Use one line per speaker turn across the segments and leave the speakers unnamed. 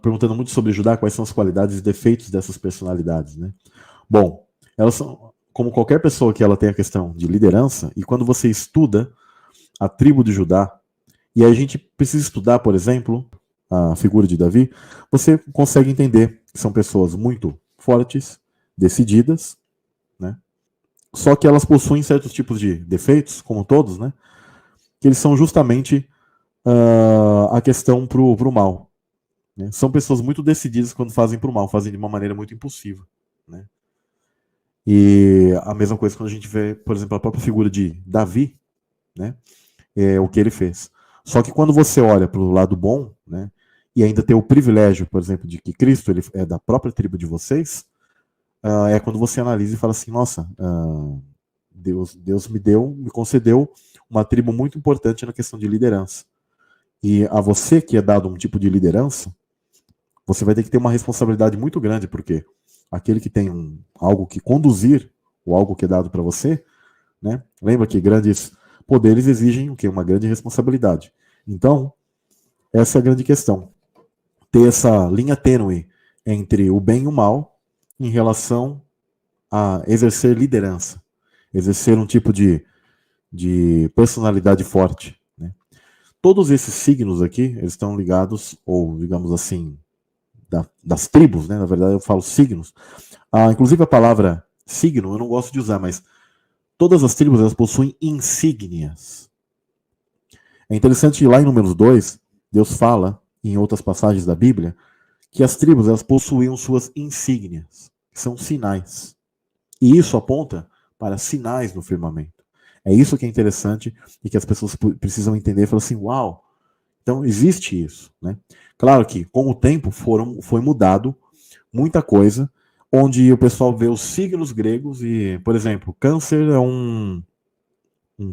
perguntando muito sobre Judá, quais são as qualidades e defeitos dessas personalidades, né? Bom, elas são, como qualquer pessoa que ela tem a questão de liderança, e quando você estuda a tribo de Judá, e aí a gente precisa estudar, por exemplo, a figura de Davi, você consegue entender que são pessoas muito fortes, decididas, né? Só que elas possuem certos tipos de defeitos, como todos, né? Que eles são justamente a questão pro mal. Né? São pessoas muito decididas quando fazem pro mal, fazem de uma maneira muito impulsiva. Né? E a mesma coisa quando a gente vê, por exemplo, a própria figura de Davi, né? O que ele fez. Só que quando você olha para o lado bom, né? E ainda tem o privilégio, por exemplo, de que Cristo ele é da própria tribo de vocês, é quando você analisa e fala assim, nossa, Deus me concedeu uma tribo muito importante na questão de liderança. E a você que é dado um tipo de liderança, você vai ter que ter uma responsabilidade muito grande, porque aquele que tem algo que conduzir, ou algo que é dado para você, né? Lembra que grandes poderes exigem o quê? Uma grande responsabilidade. Então, essa é a grande questão. Ter essa linha tênue entre o bem e o mal em relação a exercer liderança, exercer um tipo de personalidade forte. Né? Todos esses signos aqui, eles estão ligados, ou digamos assim, das tribos, né? Na verdade eu falo signos. Inclusive a palavra signo eu não gosto de usar, mas todas as tribos elas possuem insígnias. É interessante que lá em Números 2, Deus fala, em outras passagens da Bíblia, que as tribos elas possuíam suas insígnias, que são sinais. E isso aponta para sinais no firmamento. É isso que é interessante e que as pessoas precisam entender e falar assim, uau, então existe isso. Né? Claro que com o tempo foi mudado muita coisa, onde o pessoal vê os signos gregos e, por exemplo, câncer é um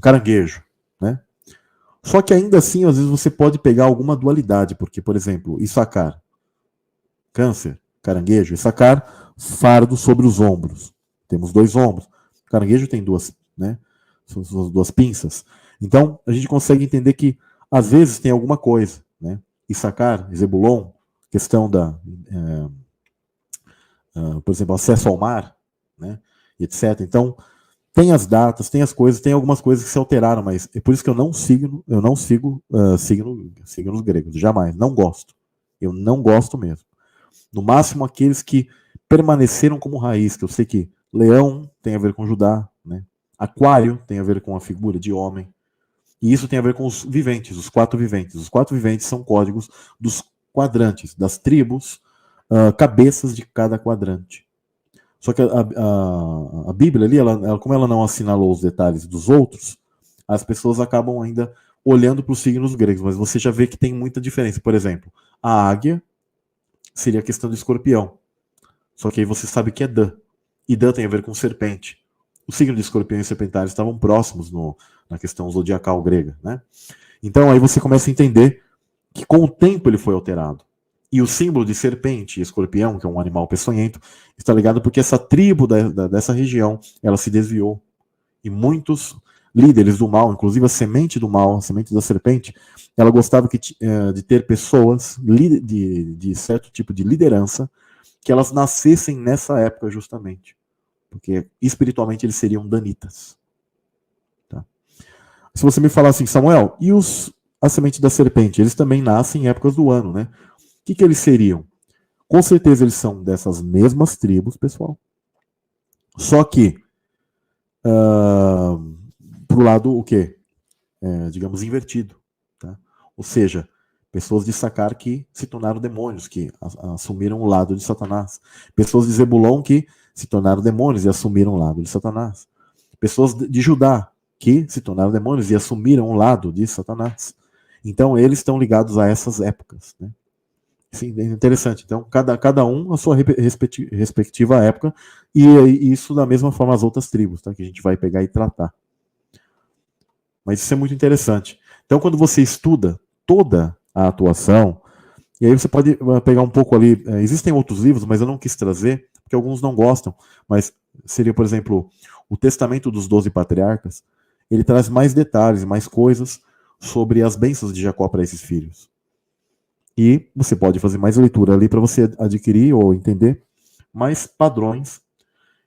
caranguejo, né? Só que ainda assim, às vezes você pode pegar alguma dualidade, porque, por exemplo, Issacar, câncer, caranguejo, Issacar, fardo sobre os ombros. Temos dois ombros. O caranguejo tem duas, né? São duas pinças. Então, a gente consegue entender que, às vezes, tem alguma coisa, né? Issacar, Zebulon, questão da... por exemplo, acesso ao mar, né? Etc. Então, tem as datas, tem as coisas, tem algumas coisas que se alteraram, mas é por isso que eu não sigo signos gregos, jamais, não gosto. Eu não gosto mesmo. No máximo aqueles que permaneceram como raiz, que eu sei que leão tem a ver com Judá, né? Aquário tem a ver com a figura de homem, e isso tem a ver com os viventes, os quatro viventes. Os quatro viventes são códigos dos quadrantes, das tribos, cabeças de cada quadrante. Só que a Bíblia ali, como ela não assinalou os detalhes dos outros, as pessoas acabam ainda olhando para os signos gregos, mas você já vê que tem muita diferença. Por exemplo, a águia seria a questão do escorpião. Só que aí você sabe que é Dan. E Dan tem a ver com serpente. O signo de escorpião e serpentário estavam próximos na questão zodiacal grega. Né? Então aí você começa a entender que com o tempo ele foi alterado. E o símbolo de serpente e escorpião, que é um animal peçonhento, está ligado porque essa tribo dessa região, ela se desviou. E muitos líderes do mal, inclusive a semente do mal, a semente da serpente, ela gostava de ter pessoas de certo tipo de liderança que elas nascessem nessa época justamente. Porque espiritualmente eles seriam danitas. Tá? Se você me falar assim, Samuel, e a semente da serpente? Eles também nascem em épocas do ano, né? O que eles seriam? Com certeza eles são dessas mesmas tribos, pessoal. Só que, pro lado, o quê? Digamos, invertido. Tá? Ou seja, pessoas de Sacar que se tornaram demônios, que assumiram o lado de Satanás. Pessoas de Zebulon que se tornaram demônios e assumiram o lado de Satanás. Pessoas de Judá que se tornaram demônios e assumiram o lado de Satanás. Então, eles estão ligados a essas épocas, né? Sim, é interessante. Então, cada um a sua respectiva época, e isso da mesma forma as outras tribos, tá? Que a gente vai pegar e tratar. Mas isso é muito interessante. Então, quando você estuda toda a atuação, e aí você pode pegar um pouco ali, existem outros livros, mas eu não quis trazer, porque alguns não gostam, mas seria, por exemplo, o Testamento dos 12 Patriarcas, ele traz mais detalhes, mais coisas sobre as bênçãos de Jacó para esses filhos. E você pode fazer mais leitura ali para você adquirir ou entender mais padrões,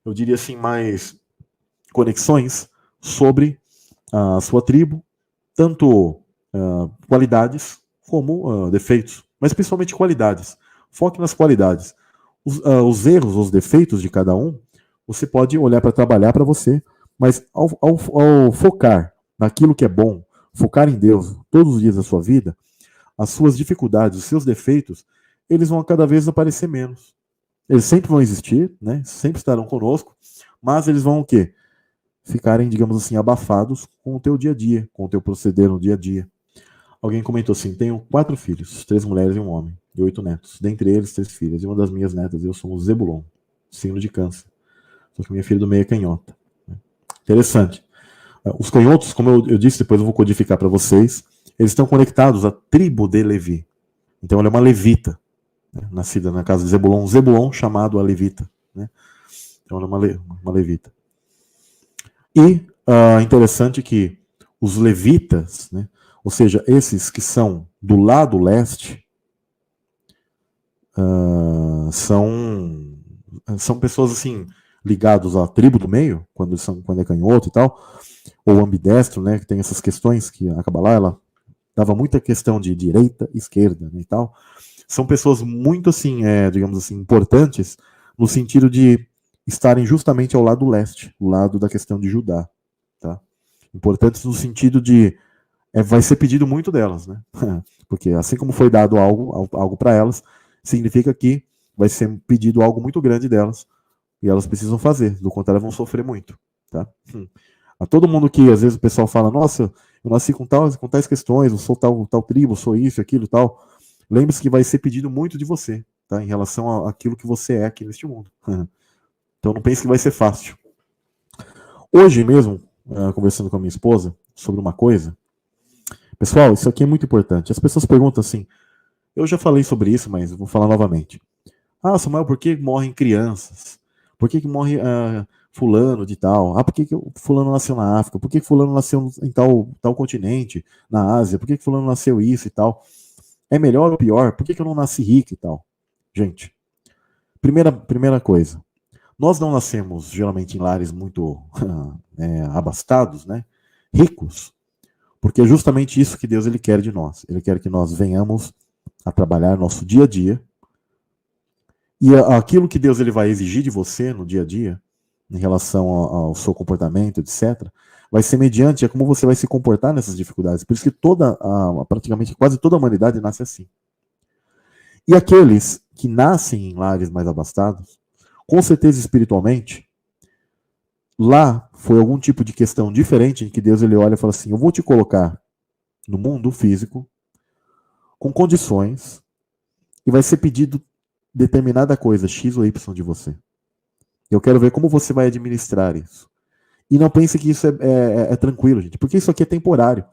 eu diria assim, mais conexões sobre a sua tribo, tanto qualidades como defeitos, mas principalmente qualidades. Foque nas qualidades. Os erros, os defeitos de cada um, você pode olhar para trabalhar para você, mas ao focar naquilo que é bom, focar em Deus todos os dias da sua vida, as suas dificuldades, os seus defeitos, eles vão cada vez aparecer menos. Eles sempre vão existir, né? Sempre estarão conosco, mas eles vão o quê? Ficarem, digamos assim, abafados com o teu dia a dia, com o teu proceder no dia a dia. Alguém comentou assim: tenho 4 filhos, 3 mulheres e um homem, e 8 netos. Dentre eles, 3 filhas. E uma das minhas netas, eu sou um Zebulon, signo de câncer. Só que minha filha do meio é canhota. Interessante. Os canhotos, como eu disse, depois eu vou codificar para vocês, eles estão conectados à tribo de Levi. Então ela é uma levita, né? Nascida na casa de Zebulon, um Zebulon chamado a levita. Né? Então ela é uma levita. E interessante que os levitas, né, ou seja, esses que são do lado leste, são pessoas assim ligadas à tribo do meio, quando é canhoto e tal, ou ambidestro, né, que tem essas questões que a Kabbalah, ela dava muita questão de direita, esquerda, né, e tal. São pessoas muito assim, digamos assim, importantes no sentido de estarem justamente ao lado leste, do lado da questão de Judá, tá? Importantes no sentido de vai ser pedido muito delas, né? Porque assim como foi dado algo para elas, significa que vai ser pedido algo muito grande delas e elas precisam fazer, do contrário vão sofrer muito, tá? A todo mundo que às vezes o pessoal fala, nossa, eu nasci com tais questões, eu sou tal tribo, sou isso, aquilo, tal. Lembre-se que vai ser pedido muito de você, tá? Em relação àquilo que você é aqui neste mundo. Então não pense que vai ser fácil. Hoje mesmo, conversando com a minha esposa sobre uma coisa, pessoal, isso aqui é muito importante. As pessoas perguntam assim, eu já falei sobre isso, mas vou falar novamente. Ah, Samuel, por que morrem crianças? Por que morre fulano de tal? Ah, por que fulano nasceu na África? Por que fulano nasceu em tal continente, na Ásia? Por que fulano nasceu isso e tal? É melhor ou pior? Por que eu não nasci rico e tal? Gente, primeira coisa. Nós não nascemos, geralmente, em lares muito abastados, né? Ricos, porque é justamente isso que Deus ele quer de nós. Ele quer que nós venhamos a trabalhar nosso dia a dia, e aquilo que Deus ele vai exigir de você no dia a dia, em relação ao seu comportamento, etc., vai ser mediante a como você vai se comportar nessas dificuldades. Por isso que praticamente quase toda a humanidade nasce assim. E aqueles que nascem em lares mais abastados, com certeza espiritualmente, lá foi algum tipo de questão diferente em que Deus ele olha e fala assim, eu vou te colocar no mundo físico, com condições, e vai ser pedido determinada coisa, X ou Y de você. Eu quero ver como você vai administrar isso. E não pense que isso é tranquilo, gente, porque isso aqui é temporário.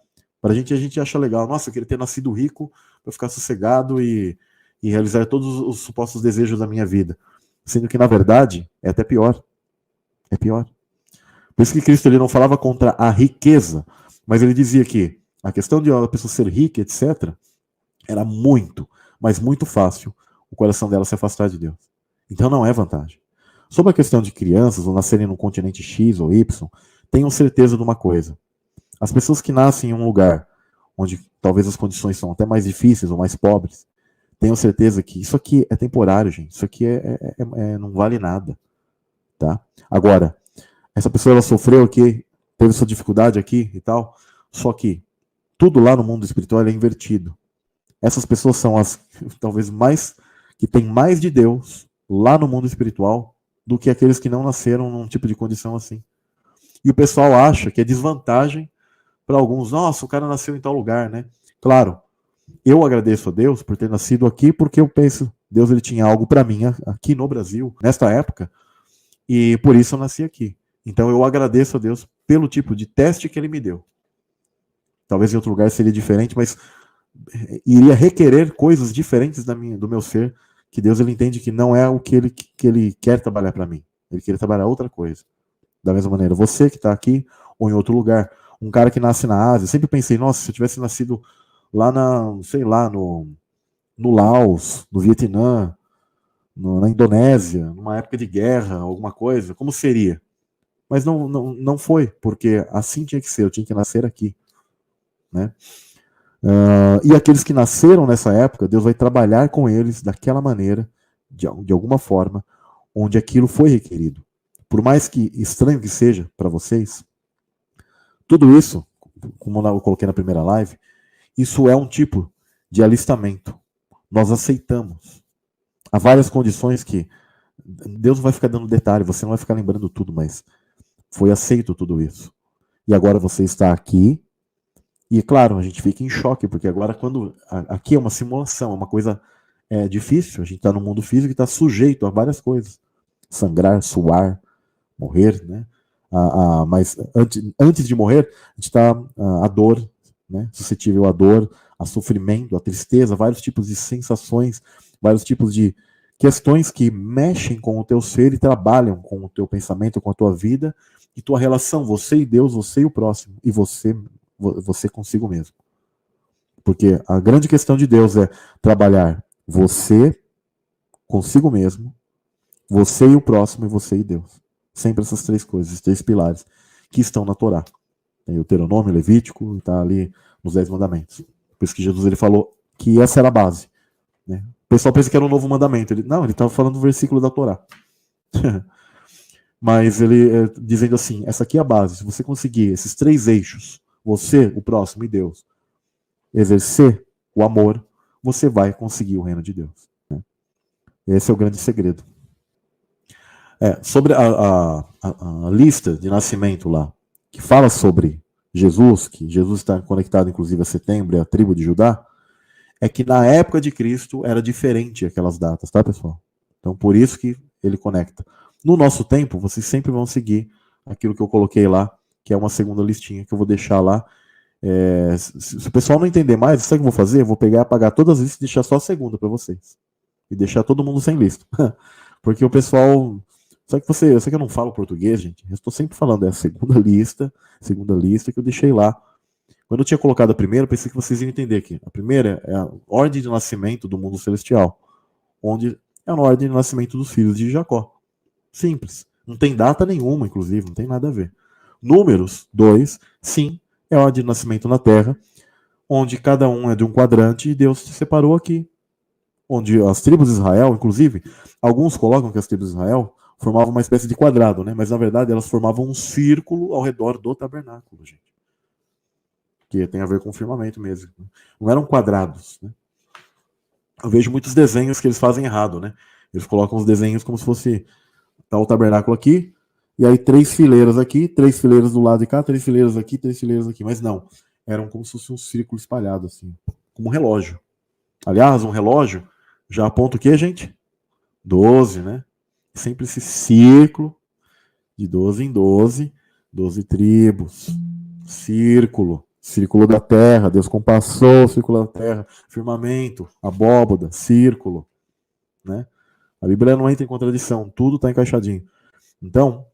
Para a gente acha legal, nossa, eu queria ter nascido rico para ficar sossegado e realizar todos os supostos desejos da minha vida. Sendo que, na verdade, é até pior. É pior. Por isso que Cristo ele não falava contra a riqueza, mas ele dizia que a questão de a pessoa ser rica, etc., era muito, mas muito fácil o coração dela se afastar de Deus. Então não é vantagem. Sobre a questão de crianças ou nascerem no continente X ou Y, tenham certeza de uma coisa. As pessoas que nascem em um lugar onde talvez as condições são até mais difíceis ou mais pobres, tenham certeza que isso aqui é temporário, gente. Isso aqui não vale nada. Tá? Agora, essa pessoa ela sofreu aqui, teve sua dificuldade aqui e tal, só que tudo lá no mundo espiritual é invertido. Essas pessoas são as talvez mais que têm mais de Deus lá no mundo espiritual do que aqueles que não nasceram num tipo de condição assim. E o pessoal acha que é desvantagem para alguns. Nossa, o cara nasceu em tal lugar, né? Claro, eu agradeço a Deus por ter nascido aqui, porque eu penso, Deus ele tinha algo para mim aqui no Brasil, nesta época, e por isso eu nasci aqui. Então eu agradeço a Deus pelo tipo de teste que ele me deu. Talvez em outro lugar seria diferente, mas iria requerer coisas diferentes do meu ser, que Deus ele entende que não é o que ele quer trabalhar para mim. Ele quer trabalhar outra coisa. Da mesma maneira, você que está aqui ou em outro lugar, um cara que nasce na Ásia, eu sempre pensei, nossa, se eu tivesse nascido lá sei lá, no Laos, no Vietnã, na Indonésia, numa época de guerra, alguma coisa, como seria? Mas não foi, porque assim tinha que ser, eu tinha que nascer aqui, né? E aqueles que nasceram nessa época, Deus vai trabalhar com eles daquela maneira, de alguma forma, onde aquilo foi requerido. Por mais que estranho que seja para vocês, tudo isso, como eu coloquei na primeira live, isso é um tipo de alistamento. Nós aceitamos. Há várias condições que Deus não vai ficar dando detalhe, você não vai ficar lembrando tudo, mas foi aceito tudo isso. E agora você está aqui. E claro, a gente fica em choque, porque agora quando aqui é uma simulação, é uma coisa difícil, a gente está no mundo físico e está sujeito a várias coisas. Sangrar, suar, morrer, né? Mas antes de morrer, a gente está a dor, né? Suscetível à dor, a sofrimento, a tristeza, vários tipos de sensações, vários tipos de questões que mexem com o teu ser e trabalham com o teu pensamento, com a tua vida e tua relação, você e Deus, você e o próximo, e você consigo mesmo. Porque a grande questão de Deus é trabalhar você consigo mesmo, você e o próximo, e você e Deus. Sempre essas três coisas, esses três pilares que estão na Torá. Tem o Deuteronômio, Levítico, está ali nos 10 mandamentos. Por isso que Jesus ele falou que essa era a base. Né? O pessoal pensa que era um novo mandamento. Ele estava falando do versículo da Torá. Mas ele dizendo assim, essa aqui é a base. Se você conseguir esses três eixos, você, o próximo e Deus, exercer o amor, você vai conseguir o reino de Deus. Né? Esse é o grande segredo. Sobre a lista de nascimento lá, que fala sobre Jesus, que Jesus está conectado inclusive a setembro, é a tribo de Judá, é que na época de Cristo era diferente aquelas datas, tá, pessoal? Então por isso que ele conecta. No nosso tempo, vocês sempre vão seguir aquilo que eu coloquei lá, que é uma segunda listinha que eu vou deixar lá. Se o pessoal não entender mais, sabe o que eu vou fazer? Eu vou pegar e apagar todas as listas e deixar só a segunda para vocês. E deixar todo mundo sem lista. Porque o pessoal... Só que eu sei que eu não falo português, gente. Eu estou sempre falando, é a segunda lista que eu deixei lá. Quando eu tinha colocado a primeira, eu pensei que vocês iam entender aqui. A primeira é a ordem de nascimento do mundo celestial, onde é a ordem de nascimento dos filhos de Jacó. Simples. Não tem data nenhuma, inclusive, não tem nada a ver. Números 2, sim, é a ordem de nascimento na Terra, onde cada um é de um quadrante e Deus se separou aqui. Onde as tribos de Israel, inclusive, alguns colocam que as tribos de Israel formavam uma espécie de quadrado, né? Mas na verdade elas formavam um círculo ao redor do tabernáculo, gente. Que tem a ver com o firmamento mesmo. Não eram quadrados, né? Eu vejo muitos desenhos que eles fazem errado, né? Eles colocam os desenhos como se fosse tá o tabernáculo aqui, e aí 3 fileiras aqui, 3 fileiras do lado de cá, 3 fileiras aqui, 3 fileiras aqui. Mas não, eram como se fosse um círculo espalhado, assim, como um relógio. Aliás, um relógio já aponta o quê, gente? 12, né? Sempre esse círculo de 12 em 12, 12 tribos, círculo da terra, Deus compassou o círculo da terra, firmamento, abóboda, círculo, né? A Bíblia não entra em contradição, tudo está encaixadinho. Então,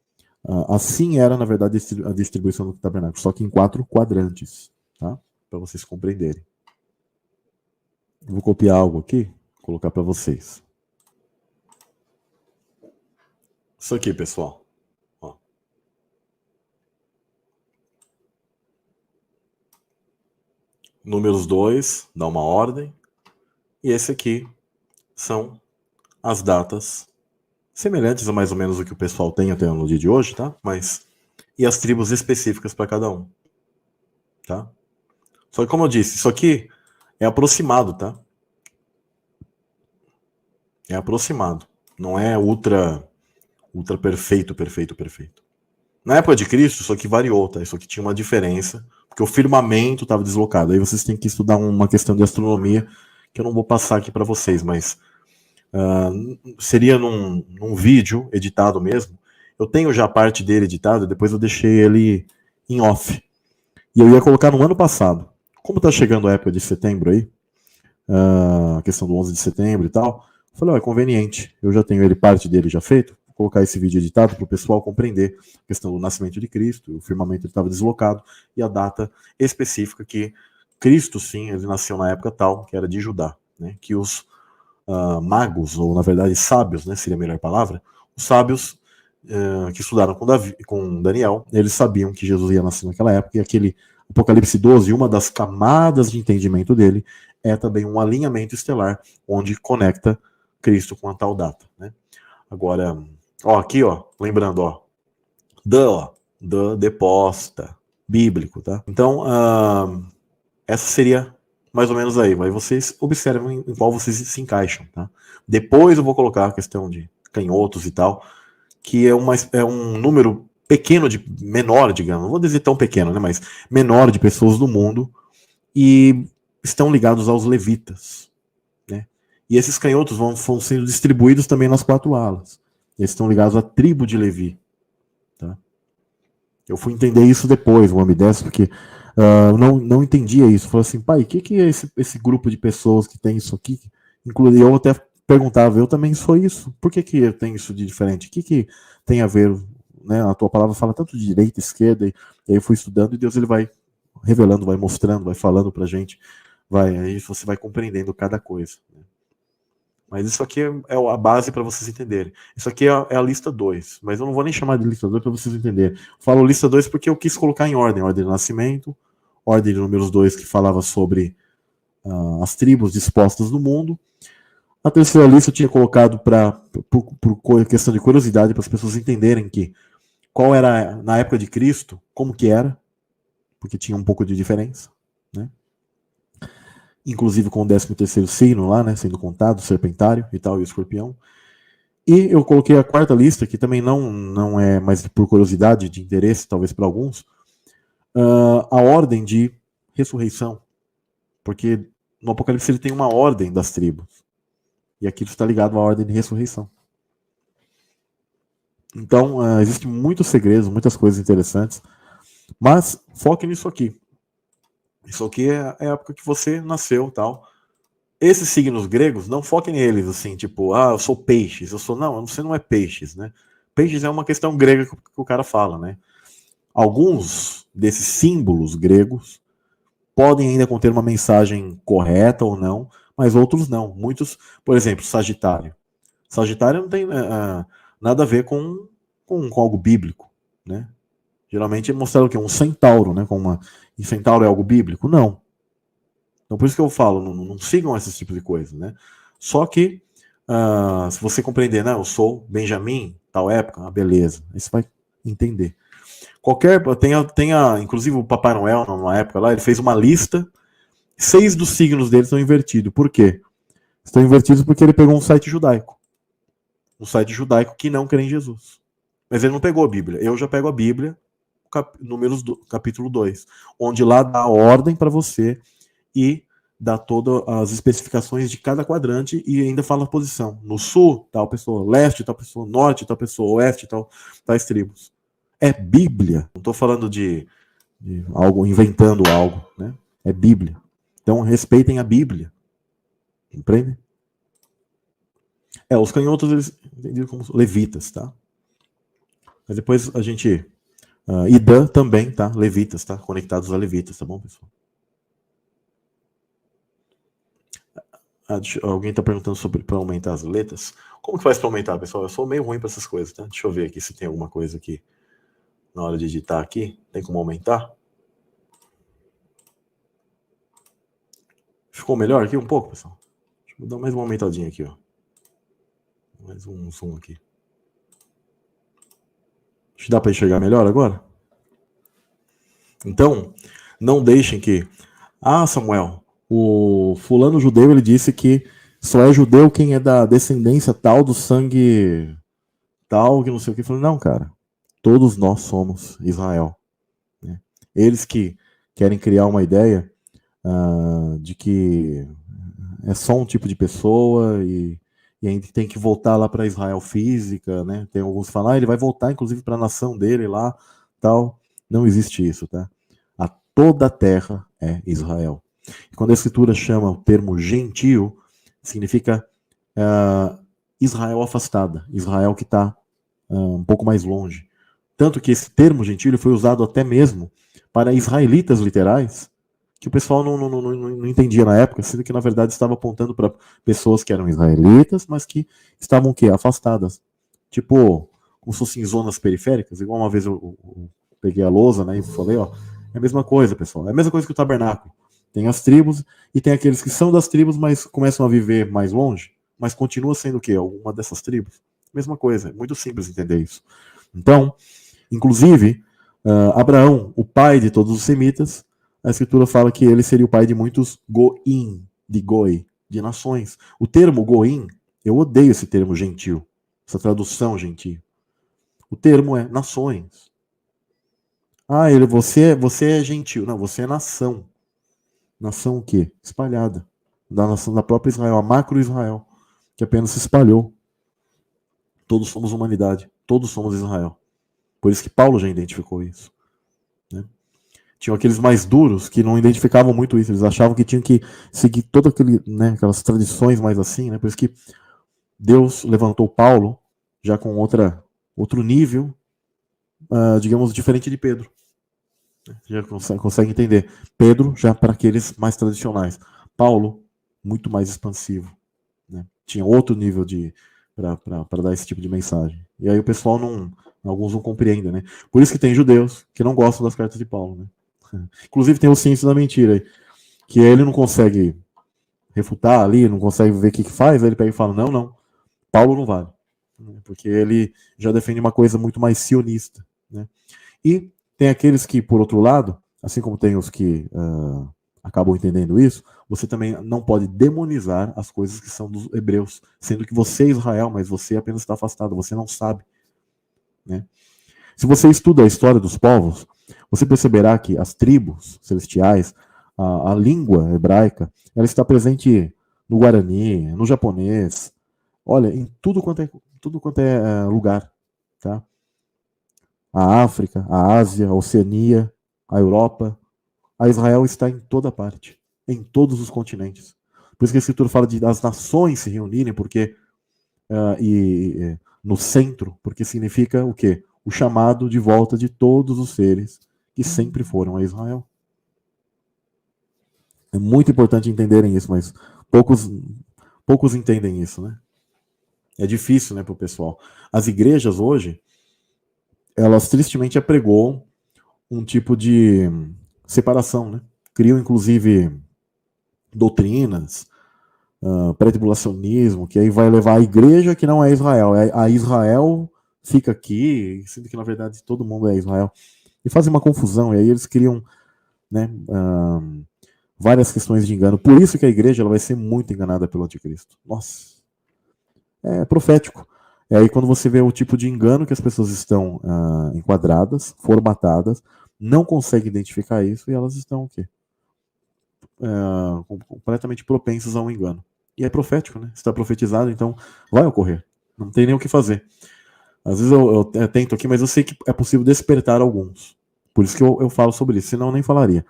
assim era, na verdade, a distribuição do tabernáculo, só que em 4 quadrantes, tá? Para vocês compreenderem. Vou copiar algo aqui, colocar para vocês. Isso aqui, pessoal. Ó. Números 2, dá uma ordem. E esse aqui são as datas semelhantes a mais ou menos o que o pessoal tem até no dia de hoje, tá? Mas e as tribos específicas para cada um, tá? Só que como eu disse, isso aqui é aproximado, tá? É aproximado, não é ultra perfeito. Na época de Cristo, isso aqui variou, tá? Isso aqui tinha uma diferença, porque o firmamento estava deslocado. Aí vocês têm que estudar uma questão de astronomia que eu não vou passar aqui para vocês, mas seria num vídeo editado mesmo. Eu tenho já a parte dele editada, depois eu deixei ele em off. E eu ia colocar no ano passado. Como tá chegando a época de setembro aí, a questão do 11 de setembro e tal, eu falei, é conveniente, eu já tenho ele, parte dele já feito, vou colocar esse vídeo editado para o pessoal compreender a questão do nascimento de Cristo, o firmamento estava deslocado, e a data específica que Cristo, sim, ele nasceu na época tal, que era de Judá. né, que os magos, ou na verdade sábios, né, seria a melhor palavra, os sábios que estudaram com Daniel, eles sabiam que Jesus ia nascer naquela época, e aquele Apocalipse 12, uma das camadas de entendimento dele, é também um alinhamento estelar, onde conecta Cristo com a tal data, né? Agora, aqui, lembrando, deposta, bíblico, tá? Então, essa seria mais ou menos aí. Aí vocês observam em qual vocês se encaixam, tá? Depois eu vou colocar a questão de canhotos e tal, que é um número pequeno, menor, digamos, não vou dizer tão pequeno, né, mas menor de pessoas no mundo, e estão ligados aos levitas, né? E esses canhotos vão sendo distribuídos também nas 4 alas. Eles estão ligados à tribo de Levi, tá? Eu fui entender isso depois, o Amides, porque não entendia isso. Falei assim, pai, o que é esse grupo de pessoas que tem isso aqui? Inclusive, eu até perguntava, eu também sou isso. Por que eu tenho isso de diferente? O que tem a ver, né? A tua palavra fala tanto de direita, esquerda, e aí eu fui estudando, e Deus ele vai revelando, vai mostrando, vai falando pra gente, aí você vai compreendendo cada coisa, né? Mas isso aqui é a base para vocês entenderem. Isso aqui é a lista 2, mas eu não vou nem chamar de lista 2 para vocês entenderem. Falo lista 2 porque eu quis colocar em ordem de nascimento, ordem de números 2 que falava sobre as tribos dispostas no mundo. A terceira lista eu tinha colocado por questão de curiosidade, para as pessoas entenderem qual era, na época de Cristo, como que era, porque tinha um pouco de diferença, né? Inclusive com o 13º signo lá, né, sendo contado, o serpentário e tal, e o escorpião. E eu coloquei a 4ª lista, que também não é mais por curiosidade, de interesse, talvez para alguns, a ordem de ressurreição. Porque no Apocalipse ele tem uma ordem das tribos. E aquilo está ligado à ordem de ressurreição. Então, existem muitos segredos, muitas coisas interessantes, mas foque nisso aqui. Isso aqui é a época que você nasceu, tal. Esses signos gregos, não foquem neles, assim, tipo, eu sou peixes, não, você não é peixes, né? Peixes é uma questão grega que o cara fala, né? Alguns desses símbolos gregos podem ainda conter uma mensagem correta ou não, mas outros não. Muitos, por exemplo, Sagitário. Sagitário não tem nada a ver com algo bíblico, né? Geralmente é mostrado o quê? Um centauro, né? E centauro é algo bíblico? Não. Então por isso que eu falo, não sigam esses tipos de coisas, né? Só que, se você compreender, né? Eu sou Benjamim, tal época, beleza. Aí você vai entender. Inclusive o Papai Noel, numa época lá, ele fez uma lista, 6 dos signos dele estão invertidos. Por quê? Estão invertidos porque ele pegou um site judaico. Um site judaico que não crê em Jesus. Mas ele não pegou a Bíblia. Eu já pego a Bíblia, Números capítulo 2, onde lá dá a ordem para você e dá todas as especificações de cada quadrante e ainda fala a posição. No sul, tal pessoa, leste, tal pessoa, norte, tal pessoa, oeste, tais tribos. É Bíblia. Não estou falando de algo, inventando algo, né? É Bíblia. Então respeitem a Bíblia. Compreende? Os canhotos eles entendiam como levitas, tá? Mas depois a gente Idã também, tá? Levitas, tá? Conectados a levitas, tá bom, pessoal? Alguém tá perguntando sobre para aumentar as letras. Como que faz para aumentar, pessoal? Eu sou meio ruim para essas coisas, tá? Deixa eu ver aqui se tem alguma coisa aqui na hora de editar aqui. Tem como aumentar? Ficou melhor aqui um pouco, pessoal? Deixa eu dar mais uma aumentadinha aqui, ó. Mais um zoom aqui. Acho que dá para enxergar melhor agora? Então, não deixem que... Samuel, o fulano judeu, ele disse que só é judeu quem é da descendência tal, do sangue tal, que não sei o que. Eu falei, não, cara. Todos nós somos Israel. Né? Eles que querem criar uma ideia de que é só um tipo de pessoa e ainda tem que voltar lá para Israel física, né? Tem alguns que falam, ele vai voltar inclusive para a nação dele lá, tal. Não existe isso, tá? Toda a terra é Israel. E quando a Escritura chama o termo gentio, significa Israel afastada, Israel que está um pouco mais longe. Tanto que esse termo gentio foi usado até mesmo para israelitas literais que o pessoal não entendia na época, sendo que na verdade estava apontando para pessoas que eram israelitas, mas que estavam o quê? Afastadas. Tipo, como se fossem zonas periféricas, igual uma vez eu peguei a lousa, né, e falei, ó, é a mesma coisa, pessoal. É a mesma coisa que o tabernáculo. Tem as tribos e tem aqueles que são das tribos, mas começam a viver mais longe, mas continua sendo o quê? Alguma dessas tribos. Mesma coisa, é muito simples entender isso. Então, inclusive, Abraão, o pai de todos os semitas, a escritura fala que ele seria o pai de muitos goim, de goi, de nações. O termo goim, eu odeio esse termo gentil, essa tradução gentil. O termo é nações. Ah, você é gentil. Não, você é nação. Nação o quê? Espalhada. Da nação da própria Israel, a macro Israel, que apenas se espalhou. Todos somos humanidade, todos somos Israel. Por isso que Paulo já identificou isso. Né? Tinham aqueles mais duros que não identificavam muito isso, eles achavam que tinham que seguir todas aquelas tradições mais assim, né? Por isso que Deus levantou Paulo já com outro nível, digamos, diferente de Pedro. Já consegue entender. Pedro já para aqueles mais tradicionais. Paulo, muito mais expansivo. Né? Tinha outro nível para dar esse tipo de mensagem. E aí o pessoal alguns não compreendem, né? Por isso que tem judeus que não gostam das cartas de Paulo, né? Inclusive tem o ciência da mentira aí, que ele não consegue refutar ali, não consegue ver o que faz, aí ele pega e fala, não, Paulo não vale. Porque ele já defende uma coisa muito mais sionista, né? E tem aqueles que, por outro lado, assim como tem os que acabam entendendo isso, você também não pode demonizar as coisas que são dos hebreus, sendo que você é Israel, mas você apenas está afastado, você não sabe. Né? Se você estuda a história dos povos, você perceberá que as tribos celestiais, a língua hebraica, ela está presente no Guarani, no japonês, olha, em tudo quanto é lugar. Tá? A África, a Ásia, a Oceania, a Europa, a Israel está em toda parte, em todos os continentes. Por isso que a Escritura fala de as nações se reunirem, porque no centro, porque significa o quê? O chamado de volta de todos os seres que sempre foram a Israel. É muito importante entenderem isso, mas poucos entendem isso, né? É difícil, né, para o pessoal. As igrejas hoje, elas tristemente apregoam um tipo de separação, né? Criam, inclusive, doutrinas, pré-tribulacionismo, que aí vai levar a igreja que não é Israel. A Israel fica aqui, sendo que, na verdade, todo mundo é Israel. E fazem uma confusão, e aí eles criam, né, várias questões de engano. Por isso que a igreja ela vai ser muito enganada pelo anticristo. Nossa, é profético. E aí quando você vê o tipo de engano que as pessoas estão enquadradas, formatadas, não conseguem identificar isso e elas estão o quê? Completamente propensas a um engano. E é profético, né? Está profetizado, então vai ocorrer. Não tem nem o que fazer. Às vezes eu tento aqui, mas eu sei que é possível despertar alguns. Por isso que eu falo sobre isso, senão eu nem falaria.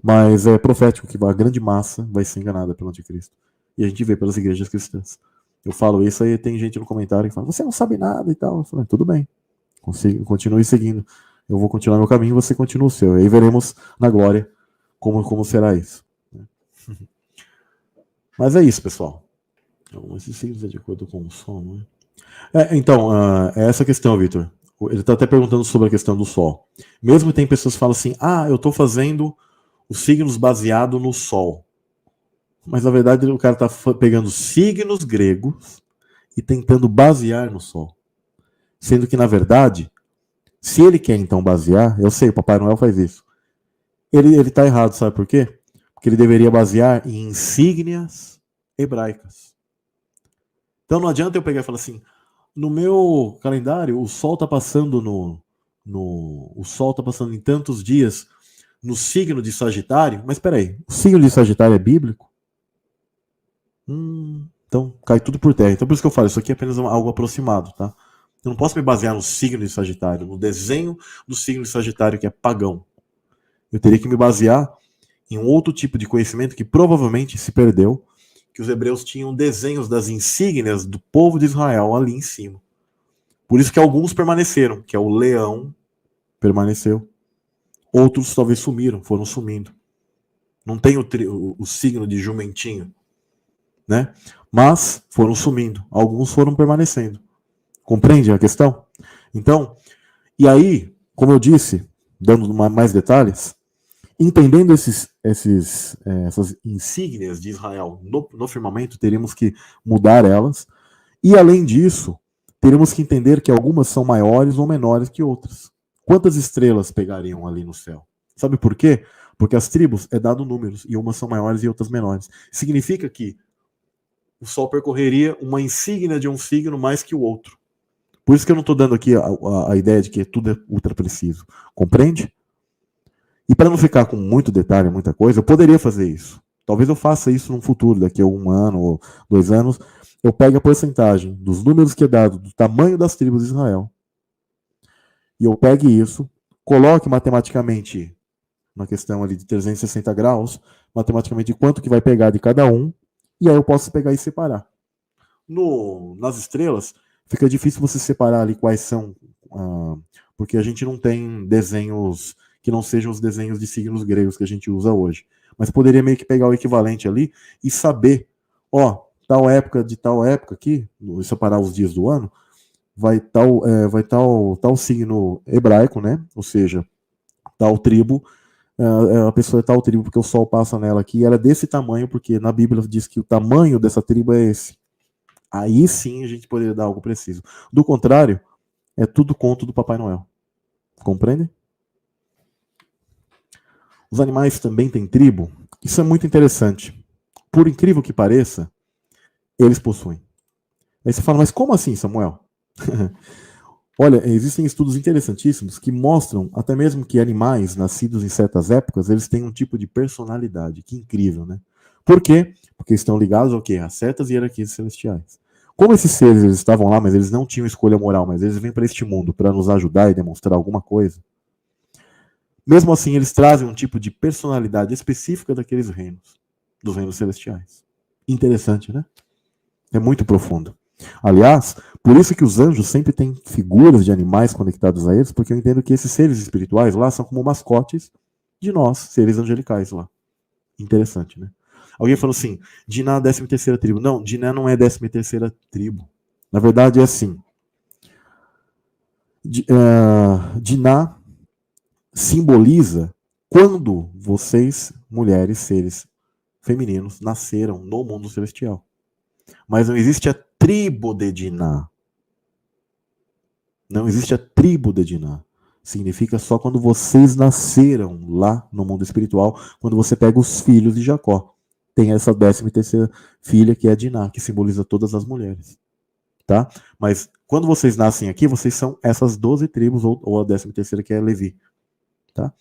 Mas é profético que a grande massa vai ser enganada pelo anticristo. E a gente vê pelas igrejas cristãs. Eu falo isso, aí tem gente no comentário que fala, você não sabe nada e tal. Eu falo, tudo bem, continue seguindo. Eu vou continuar meu caminho, você continua o seu. E aí veremos na glória como será isso. Mas é isso, pessoal. Então, esses signos é de acordo com o Sol, não é? Então, é essa questão, Vitor. Ele está até perguntando sobre a questão do Sol. Mesmo que tem pessoas que falam assim, eu estou fazendo os signos baseado no Sol. Mas na verdade o cara está pegando signos gregos e tentando basear no Sol. Sendo que, na verdade, se ele quer então basear, eu sei, o Papai Noel faz isso. Ele está errado, sabe por quê? Porque ele deveria basear em insígnias hebraicas. Então não adianta eu pegar e falar assim, no meu calendário o Sol está passando o Sol está passando em tantos dias no signo de Sagitário, mas peraí, o signo de Sagitário é bíblico? Então cai tudo por terra. Então por isso que eu falo, isso aqui é apenas algo aproximado, tá? Eu não posso me basear no signo de Sagitário, no desenho do signo de Sagitário que é pagão. Eu teria que me basear em um outro tipo de conhecimento que provavelmente se perdeu, que os hebreus tinham desenhos das insígnias do povo de Israel ali em cima. Por isso que alguns permaneceram, que é o leão permaneceu. Outros talvez sumiram, foram sumindo. Não tem o signo de jumentinho, né? Mas foram sumindo, alguns foram permanecendo. Compreende a questão? Então, e aí, como eu disse, dando mais detalhes, entendendo essas insígnias de Israel no firmamento, teríamos que mudar elas. E, além disso, teríamos que entender que algumas são maiores ou menores que outras. Quantas estrelas pegariam ali no céu? Sabe por quê? Porque as tribos é dado números, e umas são maiores e outras menores. Significa que o Sol percorreria uma insígnia de um signo mais que o outro. Por isso que eu não estou dando aqui a ideia de que tudo é ultra preciso. Compreende? E para não ficar com muito detalhe, muita coisa, eu poderia fazer isso. Talvez eu faça isso no futuro, daqui a 1 ano ou 2 anos. Eu pego a porcentagem dos números que é dado, do tamanho das tribos de Israel, e eu pegue isso, coloque matematicamente, na questão ali de 360 graus, matematicamente quanto que vai pegar de cada um, e aí eu posso pegar e separar. Nas estrelas, fica difícil você separar ali quais são, porque a gente não tem desenhos que não sejam os desenhos de signos gregos que a gente usa hoje. Mas poderia meio que pegar o equivalente ali e saber, tal época de tal época aqui, separar os dias do ano, vai tal signo hebraico, né? Ou seja, tal tribo, a pessoa é tal tribo porque o sol passa nela aqui, e ela é desse tamanho porque na Bíblia diz que o tamanho dessa tribo é esse. Aí sim a gente poderia dar algo preciso. Do contrário, é tudo conto do Papai Noel. Compreende? Os animais também têm tribo. Isso é muito interessante. Por incrível que pareça, eles possuem. Aí você fala, mas como assim, Samuel? Olha, existem estudos interessantíssimos que mostram até mesmo que animais nascidos em certas épocas, eles têm um tipo de personalidade. Que incrível, né? Por quê? Porque estão ligados ao quê? A certas hierarquias celestiais. Como esses seres eles estavam lá, mas eles não tinham escolha moral, mas eles vêm para este mundo para nos ajudar e demonstrar alguma coisa, mesmo assim eles trazem um tipo de personalidade específica daqueles reinos, dos reinos celestiais. Interessante, né? É muito profundo. Aliás, por isso que os anjos sempre têm figuras de animais conectados a eles, porque eu entendo que esses seres espirituais lá são como mascotes de nós, seres angelicais lá. Interessante, né? Alguém falou assim, Diná é a 13ª tribo. Não, Diná não é a 13ª tribo. Na verdade é assim. Diná simboliza quando vocês, mulheres, seres femininos, nasceram no mundo celestial. Mas não existe a tribo de Diná. Não existe a tribo de Diná. Significa só quando vocês nasceram lá no mundo espiritual, quando você pega os filhos de Jacó. Tem essa 13ª filha que é a Diná, que simboliza todas as mulheres. Tá? Mas quando vocês nascem aqui, vocês são essas 12 tribos, ou a 13ª que é Levi. Tá?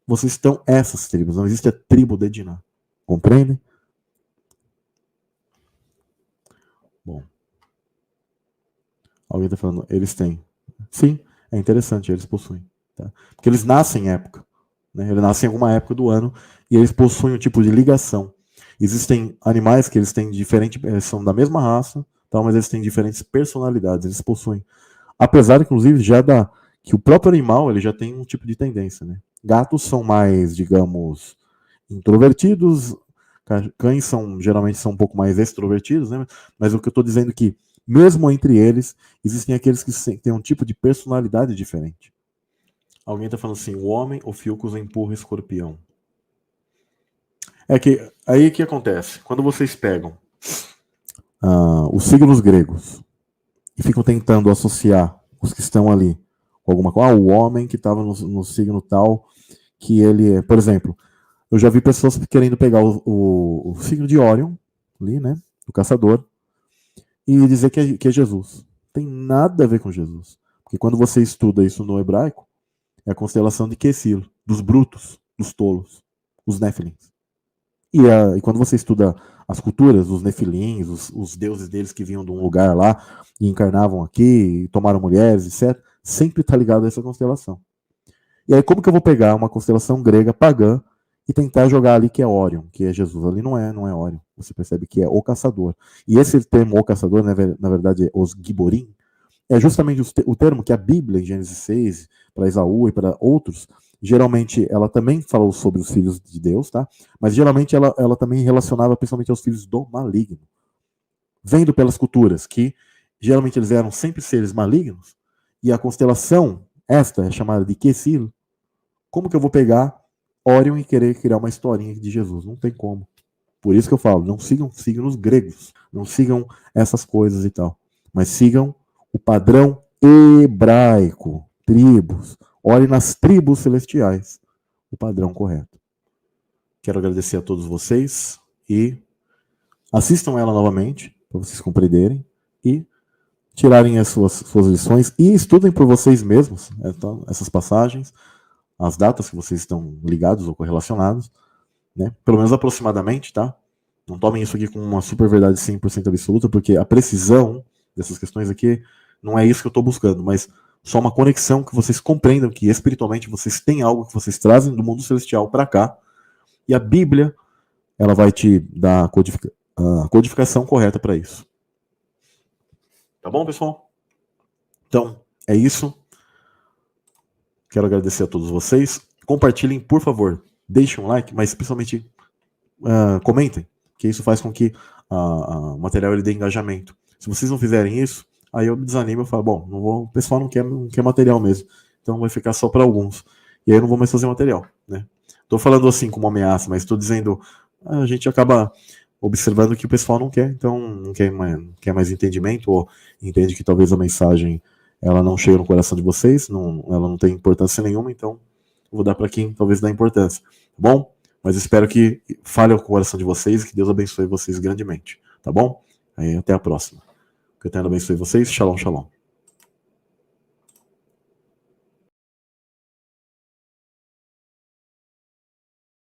Vocês estão essas tribos, não existe a tribo de Diná. Compreendem? Bom. Alguém está falando, eles têm. Sim, é interessante, eles possuem. Tá? Porque eles nascem em época. Né? Eles nascem em alguma época do ano e eles possuem um tipo de ligação. Existem animais que eles têm diferente, eles são da mesma raça, tá? Mas eles têm diferentes personalidades, eles possuem. Apesar, inclusive, que o próprio animal ele já tem um tipo de tendência. Né? Gatos são mais, digamos, introvertidos, cães geralmente são um pouco mais extrovertidos, né? Mas o que eu estou dizendo é que mesmo entre eles, existem aqueles que têm um tipo de personalidade diferente. Alguém está falando assim, o homem, o Filcus empurra o escorpião. É que, aí que acontece? Quando vocês pegam os signos gregos e ficam tentando associar os que estão ali com alguma coisa, o homem que estava no signo tal, que ele é, por exemplo, eu já vi pessoas querendo pegar o signo de Órion, ali, né, do caçador, e dizer que é Jesus. Tem nada a ver com Jesus. Porque quando você estuda isso no hebraico, é a constelação de Quesilo, dos brutos, dos tolos, os Nefilins. E quando você estuda as culturas, os Nefilins, os deuses deles que vinham de um lugar lá e encarnavam aqui, e tomaram mulheres, etc., sempre está ligado a essa constelação. E aí como que eu vou pegar uma constelação grega pagã e tentar jogar ali que é Órion, que é Jesus? Ali não é Órion. Você percebe que é o caçador. E esse termo o caçador, na verdade, é os Giborim, é justamente o termo que a Bíblia, em Gênesis 6, para Esaú e para outros, Geralmente, ela também falou sobre os filhos de Deus, tá? Mas geralmente ela também relacionava principalmente aos filhos do maligno. Vendo pelas culturas que geralmente eles eram sempre seres malignos, e a constelação, esta é chamada de Quesil, como que eu vou pegar Órion e querer criar uma historinha de Jesus? Não tem como. Por isso que eu falo, não sigam signos gregos, não sigam essas coisas e tal, mas sigam o padrão hebraico, tribos. Olhe nas tribos celestiais, o padrão correto. Quero agradecer a todos vocês e assistam ela novamente, para vocês compreenderem e tirarem as suas lições e estudem por vocês mesmos, então, essas passagens, as datas que vocês estão ligados ou correlacionados, né? Pelo menos aproximadamente, tá? Não tomem isso aqui com uma super verdade 100% absoluta, porque a precisão dessas questões aqui não é isso que eu estou buscando, mas só uma conexão que vocês compreendam que espiritualmente vocês têm algo que vocês trazem do mundo celestial para cá, e a Bíblia ela vai te dar a codificação correta para isso. Tá bom, pessoal? Então, é isso. Quero agradecer a todos vocês. Compartilhem, por favor. Deixem um like, mas principalmente comentem, que isso faz com que o material ele dê engajamento. Se vocês não fizerem isso, aí eu me desanimo e falo, bom, o pessoal não quer material mesmo, então vai ficar só para alguns. E aí eu não vou mais fazer material, né? Estou falando assim como ameaça, mas estou dizendo, a gente acaba observando que o pessoal não quer, então não quer mais entendimento, ou entende que talvez a mensagem ela não chega no coração de vocês, ela não tem importância nenhuma, então vou dar para quem talvez dá importância, tá bom? Mas espero que fale ao coração de vocês e que Deus abençoe vocês grandemente, tá bom? Aí, até a próxima. Que o Eterno abençoe vocês. Shalom, shalom.